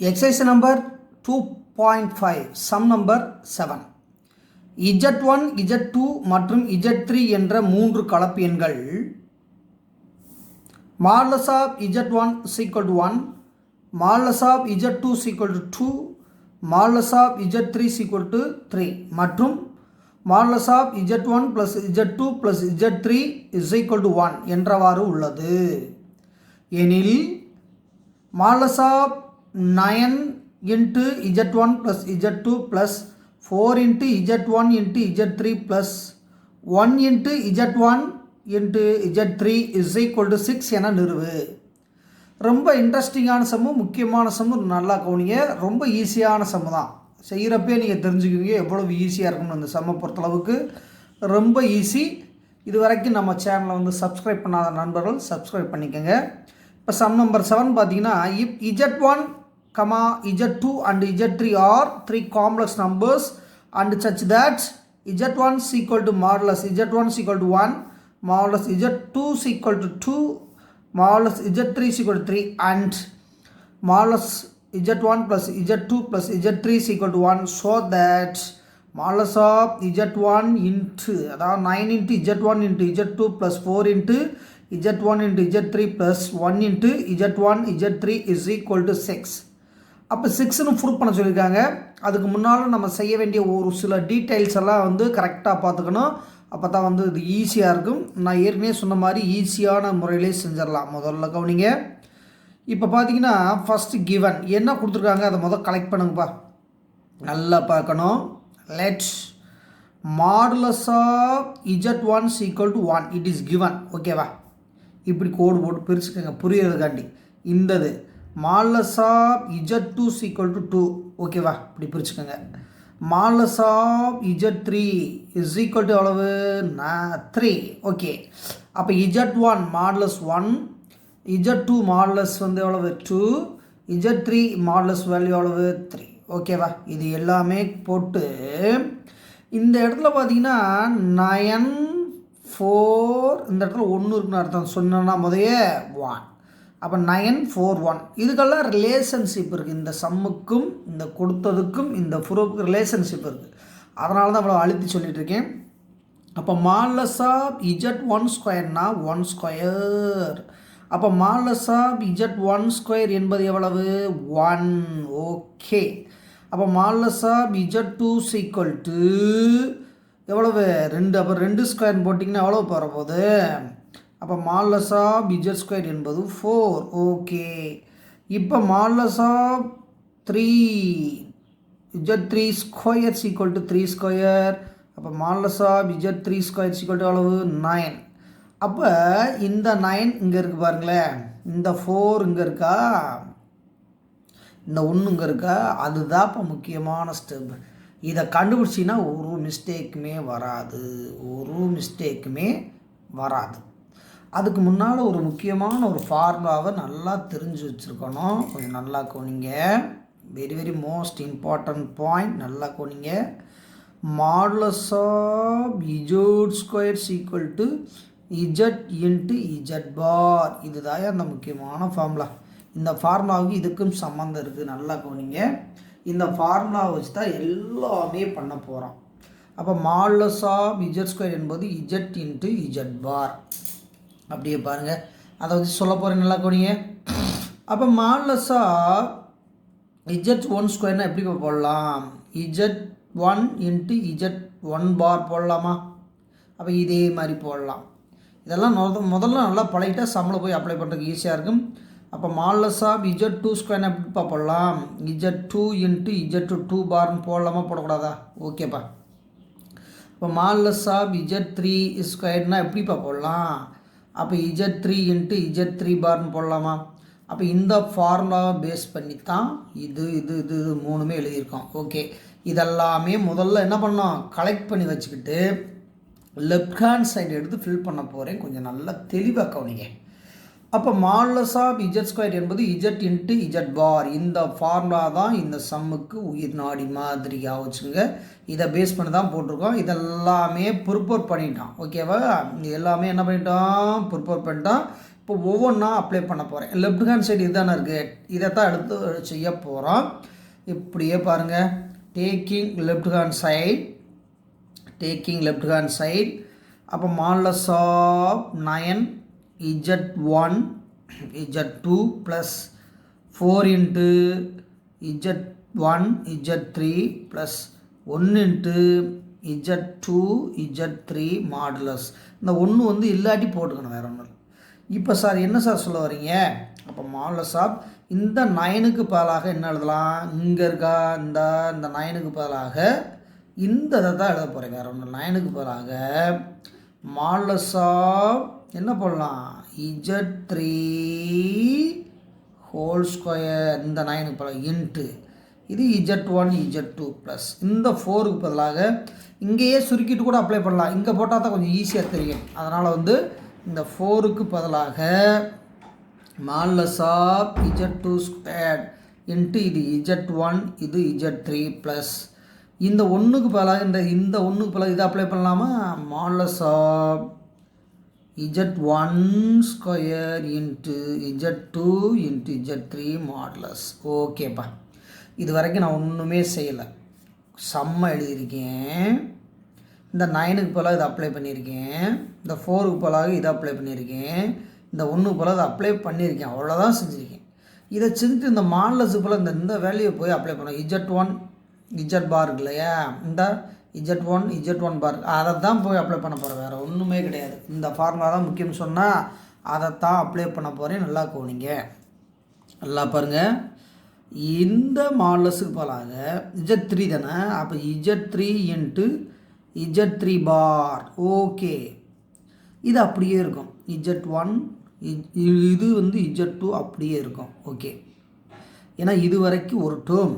Exercise number 2.5 sum number 7. Z1, Z2 மற்றும் Z3 என்ற மூன்று கலப்பு எண்கள் modulus of Z1 is equal to 1, modulus of Z2 is equal to 2, modulus of Z3 is equal to 3 மற்றும் modulus of Z1 plus Z2 plus Z3 is equal to 1 என்றவாறு உள்ளது. எனில் modulus of 9 into Z1 plus Z2 plus 4 into Z1 into Z3 plus 1 into Z1 into Z3 is equal to 6 என நிறுவு. ரொம்ப இன்ட்ரெஸ்டிங்கான சம்மு, முக்கியமான சம்மு, நல்லா கவனிங்க. ரொம்ப ஈஸியான சம்மு தான். செய்கிறப்பே நீங்கள் தெரிஞ்சுக்குவீங்க எவ்வளவு ஈஸியாக இருக்கும்னு. அந்த சம்மை பொறுத்தளவுக்கு ரொம்ப ஈஸி. இது வரைக்கும் நம்ம சேனலை வந்து சப்ஸ்கிரைப் பண்ணாத நண்பர்கள் சப்ஸ்கிரைப் பண்ணிக்கோங்க. இப்போ சம் நம்பர் 7 பார்த்தீங்கன்னா, if Z1, Z2 and Z3 are three complex numbers and such that Z1 is equal to modulus Z1 is equal to 1, modulus Z2 is equal to 2, modulus Z3 is equal to 3 and modulus Z1 plus Z2 plus Z3 is equal to 1, so that modulus of Z1 into அதாவது 9 into Z1 into Z2 plus 4 into Z1 into Z3 plus 1 into Z1 Z3 is equal to 6. அப்போ 6ன்னு prove பண்ண சொல்லியிருக்காங்க. அதுக்கு முன்னால் நம்ம செய்ய வேண்டிய ஒரு சில டீட்டெயில்ஸ் எல்லாம் வந்து கரெக்டாக பார்த்துக்கணும். அப்போ தான் வந்து இது ஈஸியாக இருக்கும். நான் ஏற்கனவே சொன்ன மாதிரி ஈஸியான முறையிலே செஞ்சிடலாம். முதல்ல கவனிங்க. இப்போ பார்த்தீங்கன்னா ஃபஸ்ட்டு கிவன் என்ன கொடுத்துருக்காங்க அதை முதல் கலெக்ட் பண்ணுங்கப்பா. நல்லா பார்க்கணும். Let's modulus of Z1 is equal to 1 it is given. ஓகேவா? இப்படி கோடு போட்டு பிரிச்சுக்கோங்க புரியறதுக்காண்டி. இந்தது modulus of Z2 is equal to 2. ஓகேவா? இப்படி பிரிச்சுக்கோங்க. Modulus of Z3 is equal to எவ்வளவு? 3. ஓகே. அப்போ Z1 மாடுலஸ் 1, Z2 மாடுலஸ் வந்து எவ்வளவு? 2, Z3 மாடுலஸ் வேல்யூ எவ்வளவு? 3. ஓகேவா? இது எல்லாமே போட்டு இந்த இடத்துல பார்த்தீங்கன்னா 9 4 இந்த இடத்துல 1 இருக்குன்னு அர்த்தம் சொன்னா முதல்ல 1. அப்போ 9 4 1 இதுக்கெல்லாம் ரிலேஷன்ஷிப் இருக்குது. இந்த சம்முக்கும் இந்த கொடுத்ததுக்கும் இந்த ப்ரூஃப்க்கு ரிலேஷன்ஷிப் இருக்குது. அதனால தான் இவ்வளோ அழுத்தி சொல்லிட்டு இருக்கேன். அப்போ மாடுலஸ் ஆஃப் Z1 ஸ்கொயர்னா 1 ஸ்கொயர். அப்போ மாடுலஸ் ஆஃப் Z1 ஸ்கொயர் என்பது எவ்வளவு? 1. ஓகே. அப்போ modulus of Z2 is equal to எவ்வளவு? 2. அப்போ 2 ஸ்கொயர் போட்டிங்கன்னா எவ்வளோ போகிறபோது? அப்போ மாடுலஸ் ஆஃப் Z ஸ்கொயர் என்பது 4. ஓகே. இப்போ modulus of 3 Z3 square is equal to 3 square. அப்போ modulus of Z3 square is equal to எவ்வளவு? 9. அப்போ இந்த 9 இங்கே இருக்குது பாருங்களேன். இந்த 4 இங்கே இருக்கா, இந்த 1 இங்கே இருக்கா. அதுதான் இப்போ முக்கியமான ஸ்டெப். இதை கண்டுபிடிச்சின்னா ஒரு மிஸ்டேக்குமே வராது. அதுக்கு முன்னால் ஒரு முக்கியமான ஒரு ஃபார்முலாவை நல்லா தெரிஞ்சு வச்சுருக்கணும். கொஞ்சம் நல்லா கவனிங்க. Very very most important point. நல்லா கவனிங்க. Modulus of Z square is equal to Z into Z bar. இதுதான் அந்த முக்கியமான ஃபார்முலா. இந்த ஃபார்முலாவுக்கு இதுக்கும் சம்மந்தம் இருக்குது. நல்லா கவனிங்க. இந்த ஃபார்முலாவை வச்சு தான் எல்லாமே பண்ண போகிறோம். அப்போ மாடுலஸ் ஆஃப் Z ஸ்கொயர் என்பது Z into Z பார். அப்படியே பாருங்கள். அதை வச்சு சொல்ல போகிறேன். நல்லா கவனிங்க. அப்போ மாடுலஸ் ஆஃப் Z1 ஸ்கொயர்னால் எப்படி போடலாம்? Z1 into Z1 பார் போடலாமா? அப்போ இதே மாதிரி போடலாம். இதெல்லாம் முதல்ல நல்லா பழகிட்டா சம்மில் போய் அப்ளை பண்ணுறதுக்கு ஈஸியாக இருக்கும். அப்போ மாடுலஸ் ஆஃப் Z2 ஸ்கொயர்னா எப்படிப்பா போடலாம்? Z2 into Z2 பார்னு போடலாமா போடக்கூடாதா? ஓகேப்பா. இப்போ மாடுலஸ் ஆஃப் Z3 ஸ்கொயர்னால் எப்படிப்பா போடலாம்? அப்போ Z3 into Z3 பார்னு போடலாமா? அப்போ இந்த ஃபார்முலாவை பேஸ் பண்ணி தான் இது மூணுமே எழுதியிருக்கோம். ஓகே. இதெல்லாமே முதல்ல என்ன பண்ணோம்? கலெக்ட் பண்ணி வச்சுக்கிட்டு லெஃப்ட் ஹேண்ட் சைடு எடுத்து ஃபில் பண்ண போகிறேன். கொஞ்சம் நல்லா தெளிவாக கவனிங்க. அப்போ மாடுலஸ் ஆஃப் Z ஸ்கொயர் என்பது Z into Z பார். இந்த ஃபார்முலா தான் இந்த சம்முக்கு உயிர் நாடி மாதிரியாக வச்சுங்க. இதை பேஸ் பண்ணி தான் போட்டிருக்கோம். இதெல்லாமே ப்ரிப்பேர் பண்ணிட்டோம். ஓகேவா? இது எல்லாமே என்ன பண்ணிட்டோம்? ப்ரிப்பேர் பண்ணிட்டோம். இப்போ ஒவ்வொன்றா அப்ளை பண்ண போகிறேன். லெஃப்ட் ஹேண்ட் சைடு இதுதானே இருக்குது, இதை தான் எடுத்து செய்ய போகிறோம். இப்படியே பாருங்கள், டேக்கிங் லெஃப்ட் ஹேண்ட் சைடு அப்போ modulus of 9 Z1 Z2 plus 4 into Z1 Z3 plus 1 into Z2 Z3 modulus. இந்த 1 வந்து இல்லாட்டி போட்டுக்கணும், வேறு ஒன்றும் இல்லை. இப்போ சார் என்ன சார் சொல்ல வரீங்க? அப்போ மாடுலஸ் ஆஃப் இந்த 9க்கு பதிலாக என்ன எழுதலாம்? இங்கே இருக்கா இந்த 9க்கு பதிலாக இந்த இதை தான் எழுத போகிறேன், வேறு ஒன்று. 9க்கு பதிலாக மாடுலஸ் ஆஃப் என்ன போடலாம்? Z3 ஹோல் ஸ்கொயர், இந்த 9க்கு பதிலாக இன்ட்டு இது Z1 Z2 ப்ளஸ் இந்த 4க்கு பதிலாக இங்கேயே சுருக்கிட்டு கூட அப்ளை பண்ணலாம். இங்கே போட்டால் தான் கொஞ்சம் ஈஸியாக தெரியும். அதனால் வந்து இந்த 4க்கு பதிலாக modulus of Z2 square into இது Z1 இது Z3 ப்ளஸ் இந்த 1க்கு பதிலாக இந்த 1க்கு பதிலாக இதை அப்ளை பண்ணலாமா? Modulus of Z1 square into Z2 into Z3 modulus. ஓகேப்பா, இது வரைக்கும் நான் ஒன்றுமே செய்யலை, செம்ம எழுதியிருக்கேன். இந்த 9க்கு பதிலாக இதை அப்ளை பண்ணியிருக்கேன், இந்த 4க்கு பதிலாக இதை அப்ளை பண்ணியிருக்கேன், இந்த 1க்கு பதிலாக இதை அப்ளை பண்ணியிருக்கேன், அவ்வளோதான் செஞ்சுருக்கேன். இதை செஞ்சுட்டு இந்த மாடுலஸுக்கு பதிலாக இந்த வேல்யூவை போய் அப்ளை பண்ணோம். Z1 Z பார் இருக்கு இல்லையா, இந்த Z1 பார் அதை தான் போய் அப்ளை பண்ண போகிறேன், வேறு ஒன்றுமே கிடையாது. இந்த ஃபார்முலா தான் முக்கியம்னு சொன்னால் அதைத்தான் அப்ளை பண்ண போகிறேன். நல்லா கவனிங்க, நல்லா பாருங்கள். இந்த மாடுலஸுக்கு பதிலாக Z3 தானே, அப்போ Z3 இன்ட்டு Z3 பார். ஓகே, இது அப்படியே இருக்கும். Z1 இது வந்து Z2 அப்படியே இருக்கும். ஓகே, ஏன்னா இது வரைக்கும் ஒரு டேர்ம்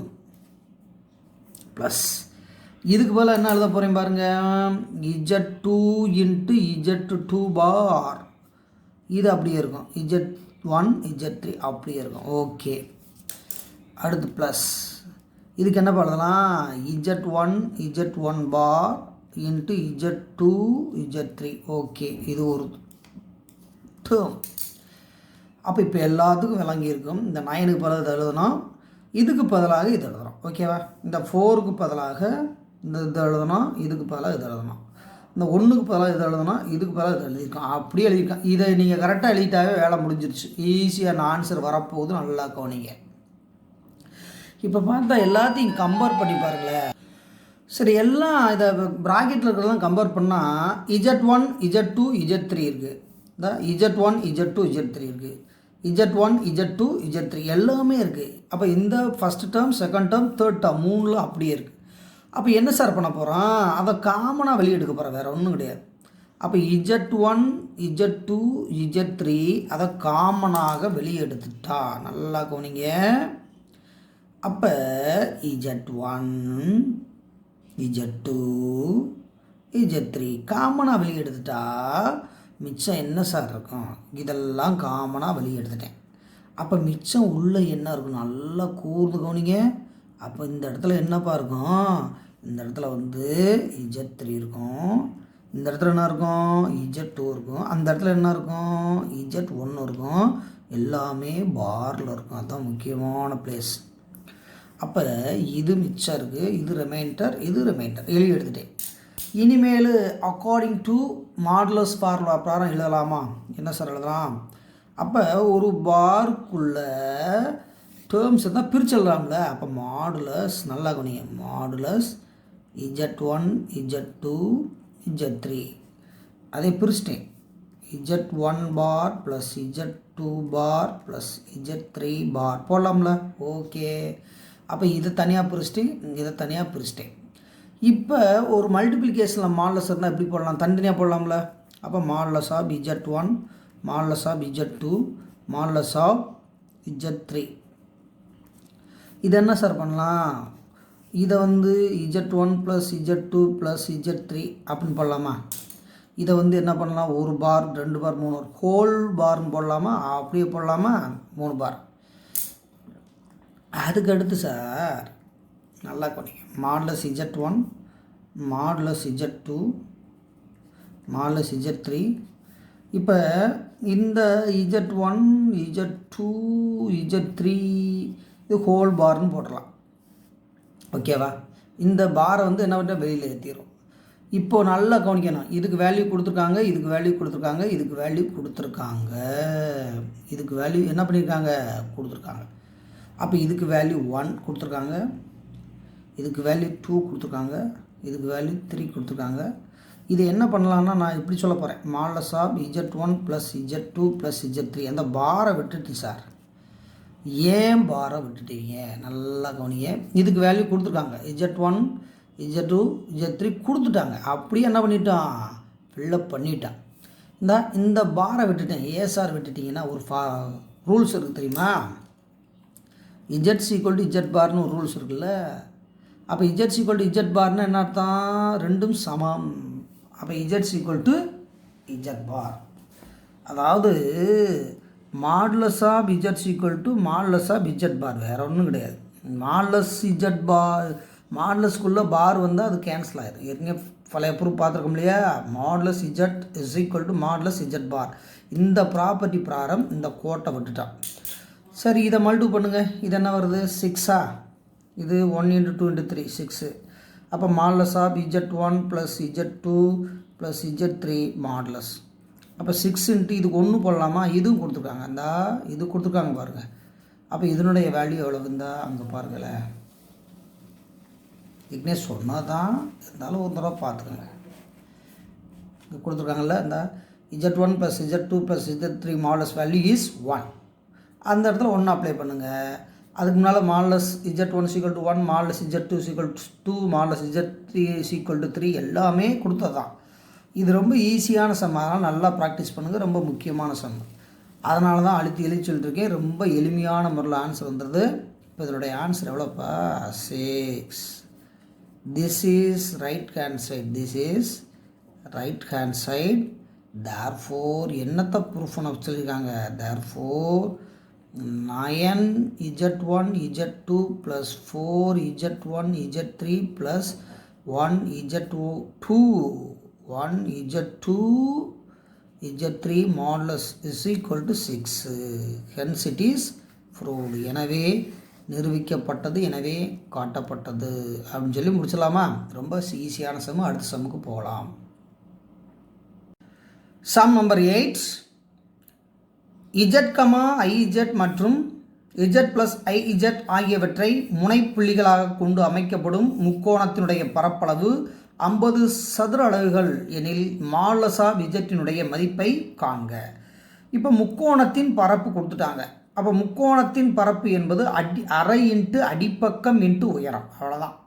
ப்ளஸ் இதுக்கு பதிலாக என்ன எழுத போகிறேன் பாருங்கள், Z2 இன்ட்டு Z2 பார். இது அப்படியே இருக்கும். Z1 Z3 அப்படியே இருக்கும். ஓகே, அடுத்து ப்ளஸ் இதுக்கு என்ன பண்ணலாம்? Z1 பார் இன்ட்டு Z2 Z3. ஓகே, இது ஒரு டேர்ம். அப்போ இப்போ எல்லாத்துக்கும் விளங்கியிருக்கும். இந்த 9க்கு பதிலாக இதை எழுதணும், இதுக்கு பதிலாக இது எழுதணும். ஓகேவா? இந்த 4க்கு பதிலாக இந்த இது எழுதணும், இதுக்கு பதிலாக இது எழுதணும். இந்த 1க்கு பதிலாக இது எழுதணும், இதுக்கு பதிலாக இது எழுதியிருக்கோம். அப்படியே எழுதியிருக்கோம். இதை நீங்கள் கரெக்டாக எழுதிட்டாவே வேலை முடிஞ்சிருச்சு. ஈஸியான ஆன்சர் வரப்போகுது. நல்லா கவனிங்க. இப்போ பார்த்தா எல்லாத்தையும் கம்பேர் பண்ணி பாருங்களேன். சரி, எல்லாம் இதை ப்ராக்கெட்டில் இருக்கிறதெல்லாம் கம்பேர் பண்ணால் Z1 Z2 Z3 இருக்குது. இந்த Z1 Z2 Z3 இருக்குது. Z1 Z2 Z3 எல்லாமே இருக்குது. அப்போ இந்த first term, second term, third term 3ல அப்படியே இருக்குது. அப்போ என்ன சார் பண்ண போகிறோம்? அதை காமனாக வெளியே எடுக்க போகிறோம், வேறு ஒன்றும் கிடையாது. அப்போ Z1 Z2 Z3 அதை காமனாக வெளியே எடுத்துட்டா, நல்லா கவனிங்க. அப்போ Z1 Z2 Z3 காமனாக வெளியே எடுத்துட்டா மிச்சம் என்ன சார் இருக்கும்? இதெல்லாம் காமனாக வெளியே எடுத்துட்டேன். அப்போ மிச்சம் உள்ளே என்ன இருக்கும்? நல்லா கூர்ந்து கவனிங்க. அப்போ இந்த இடத்துல என்னப்பா இருக்கும்? இந்த இடத்துல வந்து Z3 இருக்கும், இந்த இடத்துல என்ன இருக்கும்? Z2 இருக்கும், அந்த இடத்துல என்ன இருக்கும்? Z1 இருக்கும். எல்லாமே பாரில் இருக்கும். அதுதான் முக்கியமான பிளேஸ். அப்போ இது மிச்சம் இருக்குது, இது ரிமைண்டர் எழுதி எடுத்துட்டேன். இனிமேல் அக்கார்டிங் டு மாடுலஸ் ஃபார்முலா பிரகாரம் எழுதலாமா? என்ன சார் எழுதலாம்? அப்போ ஒரு பாருக்குள்ள டேர்ம்ஸ் இருந்தால் பிரித்து எழுதலாம்ல. அப்போ மாடுலஸ், நல்லா கவனிங்க, மாடுலஸ் Z1 Z2 Z3 அதை பிரிச்சிட்டேன். Z1 bar plus Z2 bar plus Z3 bar போடலாம்ல. ஓகே, அப்போ இதை தனியாக பிரிச்சுட்டு இதை தனியாக பிரிச்சிட்டேன். இப்போ ஒரு மல்டிப்ளிகேஷனில் மாடுலஸ் இருந்தால் எப்படி போடலாம்? தனித்தனியாக போடலாம்ல. அப்போ modulus of Z1 modulus of Z2 modulus of Z3. இது என்ன சார் பண்ணலாம்? இதை வந்து Z1 plus Z2 plus Z3 அப்படின்னு போடலாமா? இதை வந்து என்ன பண்ணலாம்? ஒரு பார், 2 பார், 3 பார், ஹோல் பார்னு போடலாமா? அப்படியே போடலாமா? 3 பார். அதுக்கடுத்து சார் நல்லா பண்ணிங்க, modulus Z1 modulus Z2 modulus Z3. இப்போ இந்த Z1 Z2 Z3 இது ஹோல் பார்னு போடலாம். ஓகேவா? இந்த பாரை வந்து என்ன பண்ண வெளியில் ஏற்றிடும். இப்போது நல்லா கவனிக்கணும். இதுக்கு வேல்யூ கொடுத்துருக்காங்க, இதுக்கு வேல்யூ கொடுத்துருக்காங்க, இதுக்கு வேல்யூ கொடுத்துருக்காங்க, இதுக்கு வேல்யூ என்ன பண்ணியிருக்காங்க கொடுத்துருக்காங்க. அப்போ இதுக்கு வேல்யூ 1 கொடுத்துருக்காங்க, இதுக்கு வேல்யூ 2 கொடுத்துருக்காங்க, இதுக்கு வேல்யூ 3 கொடுத்துருக்காங்க. இது என்ன பண்ணலான்னா நான் இப்படி சொல்ல போகிறேன். Modulus of Z1 + Z2 + Z3. அந்த பாரை விட்டுட்டு சார், ஏன் பாரை விட்டுட்டீங்க? நல்லா கவனிங்க. இதுக்கு வேல்யூ கொடுத்துருக்காங்க, Z1 Z2 Z3 கொடுத்துட்டாங்க. அப்படியே என்ன பண்ணிட்டான், ஃபில்லப் பண்ணிட்டான். இந்த பாரை விட்டுட்டேன். ஏன் சார் விட்டுட்டிங்கன்னா ஒரு ரூல்ஸ் இருக்குது தெரியுமா? Z = Z பார்னு ஒரு ரூல்ஸ் இருக்குல்ல. அப்போ Z = Z பார்னு என்ன அர்த்தம்? ரெண்டும் சமம். அப்போ Z = Z பார். அதாவது modulus of Z = modulus of Z bar, வேறு ஒன்றும் கிடையாது. மாடுலஸ் Z பார், மாடுலஸ்க்குள்ளே பார் வந்தால் அது கேன்சல் ஆகிடும். ஏற்கனவே பழைய ப்ரூஃப் பார்த்துருக்கோம் இல்லையா? மாடுலஸ் Z = மாடுலஸ் Z பார். இந்த ப்ராப்பர்ட்டி பிரகாரம் இந்த கோட்டை விட்டுட்டான். சரி, இதை மல்டிபிள் பண்ணுங்கள். இது என்ன வருது? 6ஆ? இது 1 × 2 × 3 6. அப்போ modulus of Z1 + Z2 + Z3 modulus. அப்போ 6 × இதுக்கு 1 போடலாமா? இதுவும் கொடுத்துருக்காங்க. இந்த இது கொடுத்துருக்காங்க பாருங்கள். அப்போ இதனுடைய வேல்யூ எவ்வளவு இருந்தா அங்கே பாருங்களேன். இதுனே சொன்னால் தான், இருந்தாலும் ஒரு தடவை பார்த்துக்கோங்க. இங்கே கொடுத்துருக்காங்கல்ல, இந்த Z1 + Z2 + Z3 modulus value is 1. அந்த இடத்துல 1 அப்ளை பண்ணுங்கள். அதுக்கு முன்னால் modulus Z1 = 1, modulus Z2 = 2, modulus Z3 = 3 எல்லாமே கொடுத்தது தான். இது ரொம்ப ஈஸியான சம், அதனால் நல்லா ப்ராக்டிஸ் பண்ணுங்கள். ரொம்ப முக்கியமான சம், அதனால தான் அழுத்தி சொல்லிட்டுருக்கேன். ரொம்ப எளிமையான முறையில் ஆன்சர் வந்துடுது. இப்போ இதனுடைய ஆன்சர் எவ்வளோப்பா? 6. This is right hand side, this is right hand side. Therefore என்னத்தை ப்ரூஃப் பண்ண சொல்லியிருக்காங்க? Therefore 9Z1 Z2 + 4Z1 Z3 + 1Z2 Z3 modulus = 6. Hence it is proved. எனவே நிரூபிக்கப்பட்டது, எனவே காட்டப்பட்டது அப்படின்னு சொல்லி முடிச்சலாமா? ரொம்ப ஈஸியான சம். அடுத்த சம்முக்கு போகலாம். Sum number 8. Z, IZ மற்றும் Z + IZ ஆகியவற்றை முனைப்புள்ளிகளாக கொண்டு அமைக்கப்படும் முக்கோணத்தினுடைய பரப்பளவு 50 சதுர அலகுகள் எனில் மாடுலஸ் ஆஃப் Z மதிப்பை காண்க. இப்போ முக்கோணத்தின் பரப்பு கொடுத்துட்டாங்க. அப்போ முக்கோணத்தின் பரப்பு என்பது அரை இன்ட்டு அடிப்பக்கம் இன்ட்டு உயரம், அவ்வளோதான்.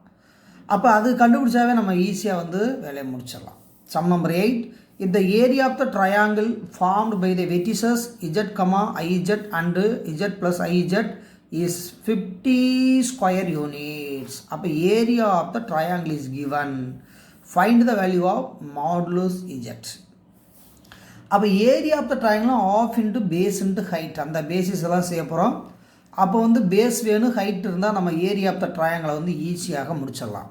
அப்போ அது கண்டுபிடிச்சாவே நம்ம ஈஸியாக வந்து வேலையை முடிச்சிடலாம். Sum number 8. If the area of the triangle formed by the vertices Z, IZ and Z + IZ is 50 square units. அப்போ area of the triangle is given. Find the value of modulus Z. அப்போ area of the triangle half into base into height, அந்த basis எல்லாம் செய்ய போகிறோம். அப்போ வந்து base வேணும், height இருந்தால் நம்ம ஏரியா ஆஃப் த ட்ரையாங்கிளை வந்து ஈஸியாக முடிச்சிடலாம்.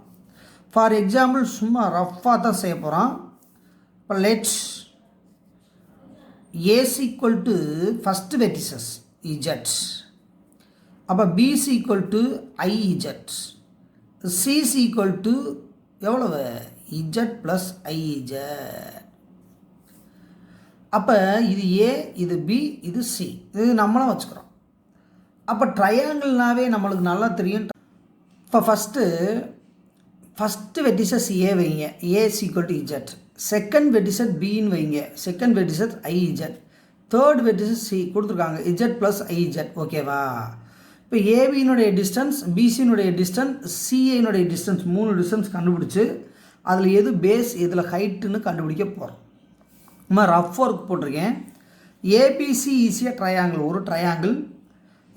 ஃபார் எக்ஸாம்பிள் சும்மா ரஃப்பாக தான் செய்ய போகிறோம். இப்போ let's as = first vertices Z, அப்போ BC = IZ, CC = எவ்வளவு? Z + IZ. அப்போ இது A, இது B, இது C, இது நம்மளாம் வச்சுக்கிறோம். அப்போ ட்ரையாங்கிள்னாவே நம்மளுக்கு நல்லா தெரியும். இப்போ ஃபஸ்ட்டு வெர்டிசஸ் A வைங்க, A = Z. செகண்ட் வெர்டிசஸ் Bன்னு வைங்க, second vertices IZ. Third vertices C கொடுத்துருக்காங்க, Z + IZ. ஓகேவா? இப்போ ஏபியினுடைய டிஸ்டன்ஸ், பிசியினுடைய டிஸ்டன்ஸ், சிஏனுடைய டிஸ்டன்ஸ், 3 டிஸ்டன்ஸ் கண்டுபிடிச்சி அதில் எது பேஸ் எதில் ஹைட்டுன்னு கண்டுபிடிக்க போகிறோம். நம்ம ரஃப் ஒர்க் போட்டிருக்கேன். ஏபிசி ஈஸியாக ட்ரையாங்கிள், ஒரு ட்ரையாங்கிள்,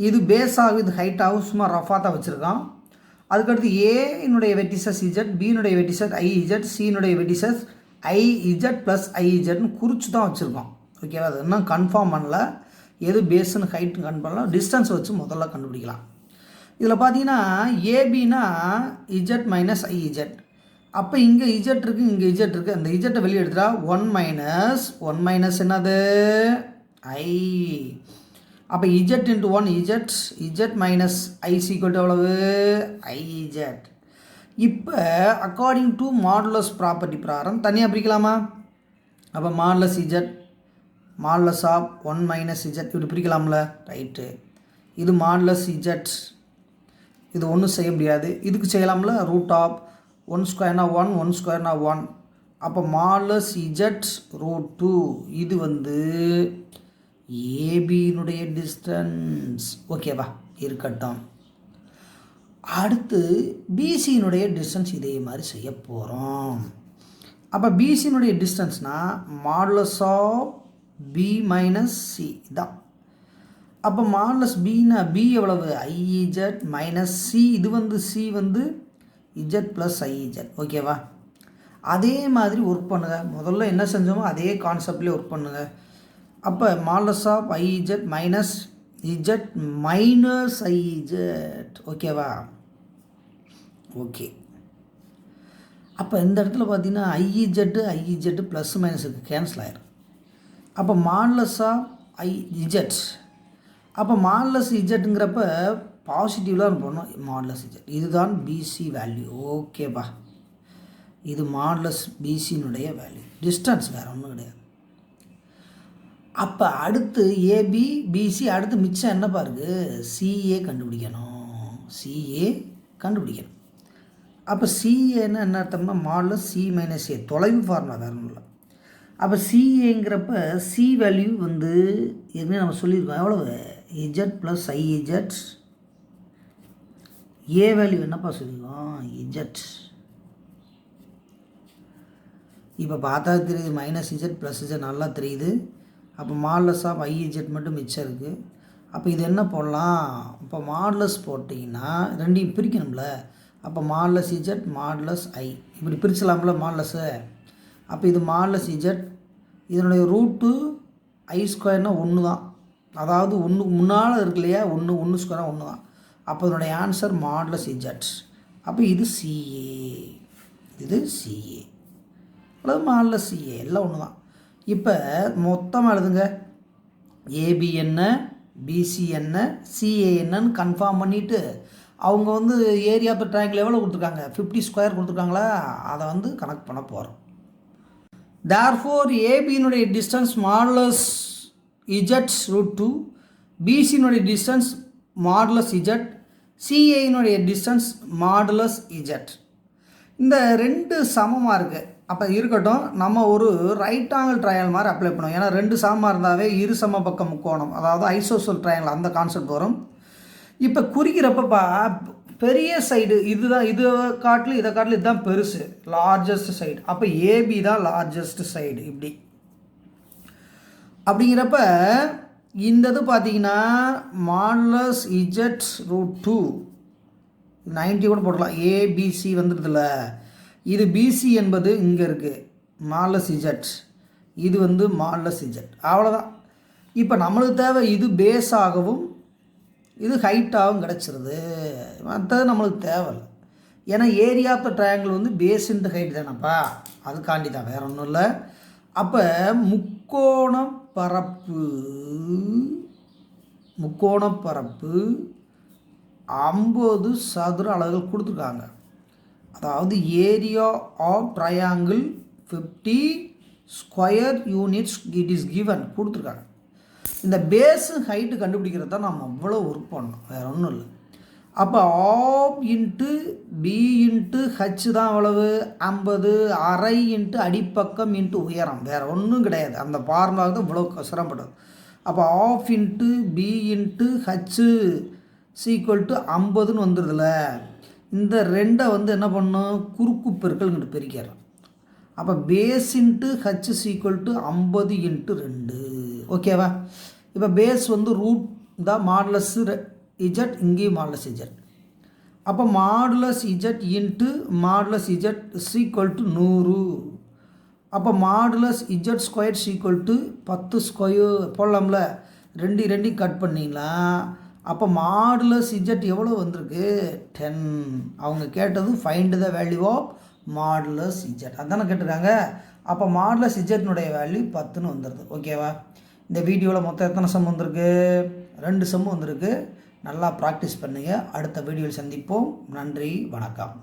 இது பேஸ் ஆகும், இது ஹைட் ஆகும். சும்மா ரஃபாக தான் வச்சுருக்கோம். அதுக்கடுத்து ஏனுடைய vertices Z, பினுடைய vertices IZ, சினுடைய vertices IZ + IZன்னு குறித்து தான் வச்சுருக்கோம். ஓகேவா? அது இன்னும் கன்ஃபார்ம் பண்ணல, எது பேஸுன்னு ஹைட்டுன்னு கன்ஃபார்ம் பண்ணலாம். டிஸ்டன்ஸ் வச்சு முதல்ல கண்டுபிடிக்கலாம். இதில் பார்த்தீங்கன்னா ஏபினா Z - IZ. அப்போ இங்கே Z இருக்குது, இங்கே Z இருக்குது. அந்த Z வெளியே எடுத்துட்டா 1 - என்னது ஐ. அப்போ Z into 1 Z, Z minus I is equal எவ்வளவு ஐ இஜெட். இப்போ அக்கார்டிங் டு மாடுலஸ் ப்ராப்பர்ட்டி பிரகாரம் தனியாக பிரிக்கலாமா? அப்போ modulus Z modulus of 1 minus Z இப்படி பிரிக்கலாம்ல, ரைட்டு. இது மாடுலஸ் இஜெட், இது ஒன்றும் செய்ய முடியாது. இதுக்கு செய்யலாம்ல, ரூட் ஆஃப் 1 ஸ்கொயர்னா 1 1 ஸ்கொயர்னா 1. அப்போ மாடுலஸ் இஜெட் ரூட் 2 இது வந்து ஏபியினுடைய டிஸ்டன்ஸ். ஓகேவா, இருக்கட்டும். அடுத்து பிசியினுடைய டிஸ்டன்ஸ் இதே மாதிரி செய்ய போகிறோம். அப்போ பிசியினுடைய டிஸ்டன்ஸ்னால் modulus of B minus C தான். அப்போ மாடுலஸ் பின்னா பி எவ்வளவு ஐஇஜெட் மைனஸ் சி, இது வந்து சி வந்து இஜெட் ப்ளஸ் ஐஇஜெட். ஓகேவா, அதே மாதிரி ஒர்க் பண்ணுங்கள். முதல்ல என்ன செஞ்சோமோ அதே கான்செப்ட்லேயே ஒர்க் பண்ணுங்கள். அப்போ modulus of I Z minus Z minus I Z. ஓகேவா, ஓகே. அப்போ இந்த இடத்துல பார்த்தீங்கன்னா ஐஇஜெட்டு ப்ளஸ் மைனஸுக்கு கேன்சல் ஆயிரும். அப்போ மாடுலஸ் ஆஃப் ஐஇஜெட், அப்போ மாடுலஸ் இஜெட்டுங்கிறப்ப பாசிட்டிவ்லாம் போடணும். மாடுலஸ் இஜெட் இதுதான் பிசி வேல்யூ. ஓகேப்பா, இது மாடுலஸ் பிசியினுடைய வேல்யூ, டிஸ்டன்ஸ் வேறு ஒன்றும் கிடையாது. அப்போ அடுத்து ஏபி பிசி, அடுத்து மிச்சம் என்ன பாருங்க, சிஏ கண்டுபிடிக்கணும். சிஏ கண்டுபிடிக்கணும். அப்போ சிஏன்னு என்ன அர்த்தம்னா மாடுலஸ் சி மைனஸ் ஏ, தொலைவு ஃபார்முலா வேறு ஒன்றும் இல்லை. அப்போ சிஏங்கிறப்ப சி வேல்யூ வந்து என்ன நம்ம சொல்லியிருக்கோம், எவ்வளவு இஜெட் ப்ளஸ் ஐஇஜெட். ஏ வேல்யூ என்னப்பா சொல்லியிருக்கோம் இஜெட். இப்போ பார்த்தா தெரியுது மைனஸ் இஜெட் ப்ளஸ் இஜெட் நல்லா தெரியுது. அப்போ மாடுலஸ் ஆஃப் ஐஇஜெட் மட்டும் மிச்சம் இருக்குது. அப்போ இது என்ன போடலாம், இப்போ மாடுலஸ் போட்டிங்கன்னா ரெண்டையும் பிரிக்கணும்ல. அப்போ மாடுலஸ் இஜெட் மாடுலஸ் ஐ இப்படி பிரிச்சலாம்ல மாடுலஸு. அப்போ இது மாடுலஸ் இஜெட், இதனுடைய ரூட்டு ஐ ஸ்கொயர்னா 1 தான். அதாவது 1 முன்னால் இருக்கு இல்லையா, 1 ஸ்கொயராக 1 தான். அப்போ இதனுடைய ஆன்சர் மாடுலஸ் இஜெட். அப்போ இது சிஏ, இது சிஏ அல்லது மாடுலஸ் சிஏ எல்லாம் ஒன்று தான். இப்போ மொத்தமாக எழுதுங்க, ஏபி என்ன பிசி என்ன சிஏ என்னன்னு கன்ஃபார்ம் பண்ணிவிட்டு அவங்க வந்து ஏரியா ஆஃப் த ட்ரையாங்கிள் எவ்வளோ கொடுத்துருக்காங்க 50 ஸ்கொயர் கொடுத்துருக்காங்களா, அதை வந்து கணக்கு பண்ண போகிறோம். தேர்ஃபோர் ஏபியினுடைய டிஸ்டன்ஸ் மாடுலஸ் இஜெட் ரூட் 2, பிசியினுடைய டிஸ்டன்ஸ் மாடுலஸ் இஜெட், சிஏயினுடைய டிஸ்டன்ஸ் மாடுலஸ் இஜெட். இந்த ரெண்டு சமமாக இருக்குது. அப்போ இருக்கட்டும், நம்ம ஒரு ரைட் ஆங்கிள் ட்ரையாங்கிள் மாதிரி அப்ளை பண்ணுவோம். ஏன்னா ரெண்டு சமமாக இருந்தாவே இரு சம பக்கம் முக்கோணம், அதாவது ஐசோசல் ட்ரையாங்கிள் அந்த கான்செப்ட் வரும். இப்போ குறிக்கிறப்பப்பா பெரிய சைடு இதுதான், இதை காட்டிலும் இதுதான் பெருசு, லார்ஜஸ்ட் சைடு. அப்போ ஏபி தான் லார்ஜஸ்ட் சைடு. இப்படி அப்படிங்கிறப்ப இந்த இது பார்த்தீங்கன்னா மாடுலஸ் இஜெட் ரூட் 2 90 கூட போடலாம். ஏபிசி வந்துடுதுல, இது பிசி என்பது இங்கே இருக்குது மாடுலஸ் இஜெட், இது வந்து மாடுலஸ் இஜெட், அவ்வளோதான். இப்போ நம்மளுக்கு தேவை இது பேஸாகவும் இது ஹைட்டாகவும் கிடச்சிருது, மற்றது நம்மளுக்கு தேவையில்லை. ஏன்னா ஏரியா ஆஃப் த ட்ரையாங்கிள் வந்து பேஸ் இன்ட்டு ஹைட் தானேப்பா, அதுக்காண்டி தான், வேறு ஒன்றும் இல்லை. அப்போ முக்கோணப்பரப்பு 50 சதுர அலகுகள் கொடுத்துருக்காங்க. அதாவது area of triangle 50 square units it is given கொடுத்துருக்காங்க. இந்த பேஸு ஹைட்டு கண்டுபிடிக்கிறது தான் நம்ம அவ்வளோ ஒர்க் பண்ணோம், வேறு ஒன்றும் இல்லை. அப்போ half into B into H தான் அவ்வளவு 50, அரை இன்ட்டு அடிப்பக்கம் இன்ட்டு உயரம், வேறு ஒன்றும் கிடையாது. அந்த ஃபார்முலாவுக்கு தான் இவ்வளோ சிரமப்படுது. அப்போ half into B into H is equal to 50ன்னு வந்துடுதுல. இந்த ரெண்டை வந்து என்ன பண்ணணும், குறுக்கு பெருக்கல்ங்கிட்டு பிரிக்கிறோம். அப்போ base into H is equal to 50 into 2. ஓகேவா, இப்போ பேஸ் வந்து ரூட் தான் மாடுலஸ் இஜெட், இங்கேயும் மாடுலஸ் இஜெட். அப்போ modulus Z into modulus Z is equal to 100. அப்போ modulus Z square is equal to 10 square போடலாம்ல, ரெண்டு கட் பண்ணிங்களா. அப்போ மாடுலஸ் இஜெட் எவ்வளோ வந்திருக்கு 10. அவங்க கேட்டது find the value of modulus Z, அதானே கேட்டிருக்காங்க. அப்போ மாடுலஸ் இஜெட்னுடைய வேல்யூ 10ன்னு வந்துடுது. ஓகேவா, இந்த வீடியோவில் மொத்தம் எத்தனை சம் வந்திருக்கு? 2 சம் வந்திருக்கு. நல்லா ப்ராக்டிஸ் பண்ணுங்கள். அடுத்த வீடியோவில் சந்திப்போம். நன்றி, வணக்கம்.